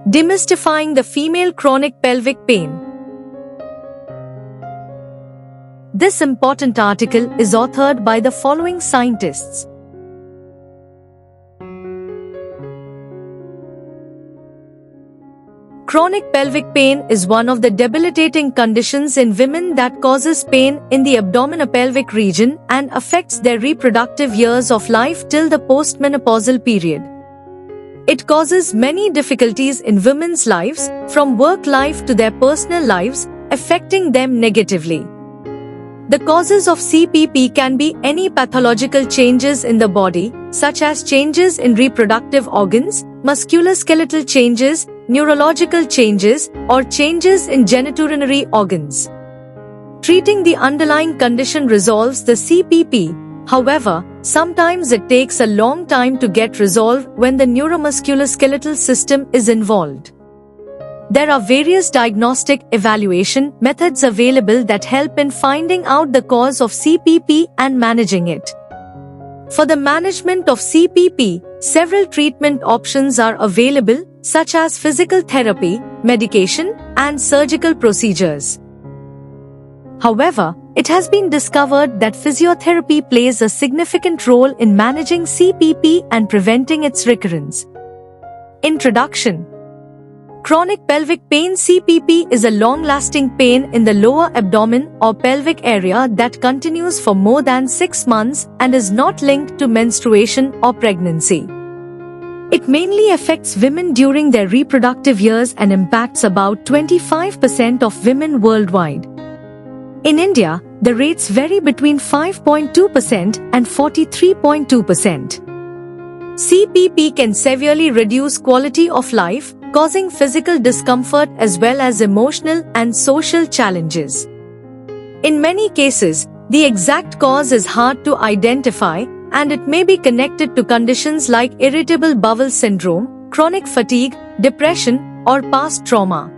Demystifying the female chronic pelvic pain. This important article is authored by the following scientists. Chronic pelvic pain is one of the debilitating conditions in women that causes pain in the abdominopelvic region and affects their reproductive years of life till the postmenopausal period. It causes many difficulties in women's lives, from work life to their personal lives, affecting them negatively. The causes of CPP can be any pathological changes in the body, such as changes in reproductive organs, musculoskeletal changes, neurological changes, or changes in genitourinary organs. Treating the underlying condition resolves the CPP. However, sometimes it takes a long time to get resolved when the neuromusculoskeletal system is involved. There are various diagnostic evaluation methods available that help in finding out the cause of CPP and managing it. For the management of CPP, several treatment options are available, such as physical therapy, medication, and surgical procedures. However, it has been discovered that physiotherapy plays a significant role in managing CPP and preventing its recurrence. Introduction. Chronic pelvic pain (CPP) is a long-lasting pain in the lower abdomen or pelvic area that continues for more than 6 months and is not linked to menstruation or pregnancy. It mainly affects women during their reproductive years and impacts about 25% of women worldwide. In India, the rates vary between 5.2% and 43.2%. CPP can severely reduce quality of life, causing physical discomfort as well as emotional and social challenges. In many cases, the exact cause is hard to identify, and it may be connected to conditions like irritable bowel syndrome, chronic fatigue, depression, or past trauma.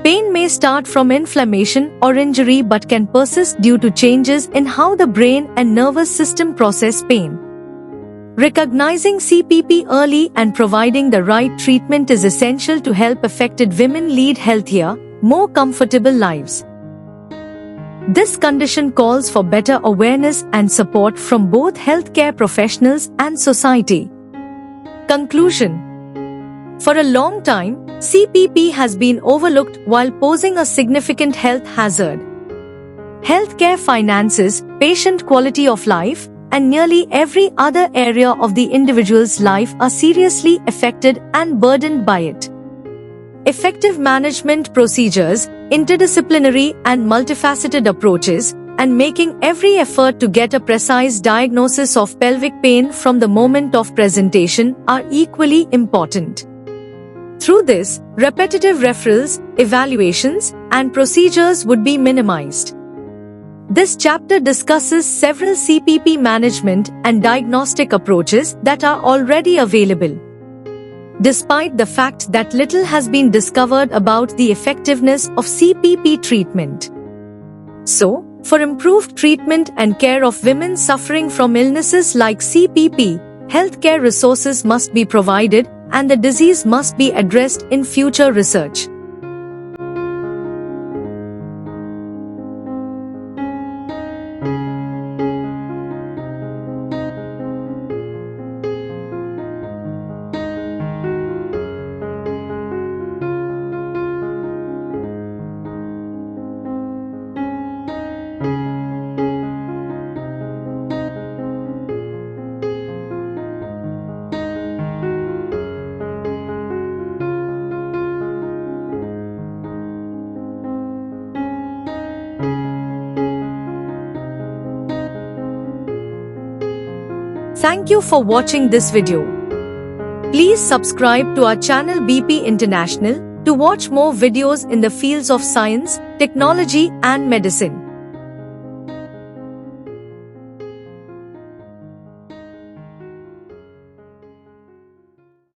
Pain may start from inflammation or injury but can persist due to changes in how the brain and nervous system process pain. Recognizing CPP early and providing the right treatment is essential to help affected women lead healthier, more comfortable lives. This condition calls for better awareness and support from both healthcare professionals and society. Conclusion. For a long time, CPP has been overlooked while posing a significant health hazard. Healthcare finances, patient quality of life, and nearly every other area of the individual's life are seriously affected and burdened by it. Effective management procedures, interdisciplinary and multifaceted approaches, and making every effort to get a precise diagnosis of pelvic pain from the moment of presentation are equally important. Through this, repetitive referrals, evaluations, and procedures would be minimized. This chapter discusses several CPP management and diagnostic approaches that are already available. Despite the fact that little has been discovered about the effectiveness of CPP treatment. So, for improved treatment and care of women suffering from illnesses like CPP, healthcare resources must be provided and the disease must be addressed in future research. Thank you for watching this video. Please subscribe to our channel BP International to watch more videos in the fields of science, technology and medicine.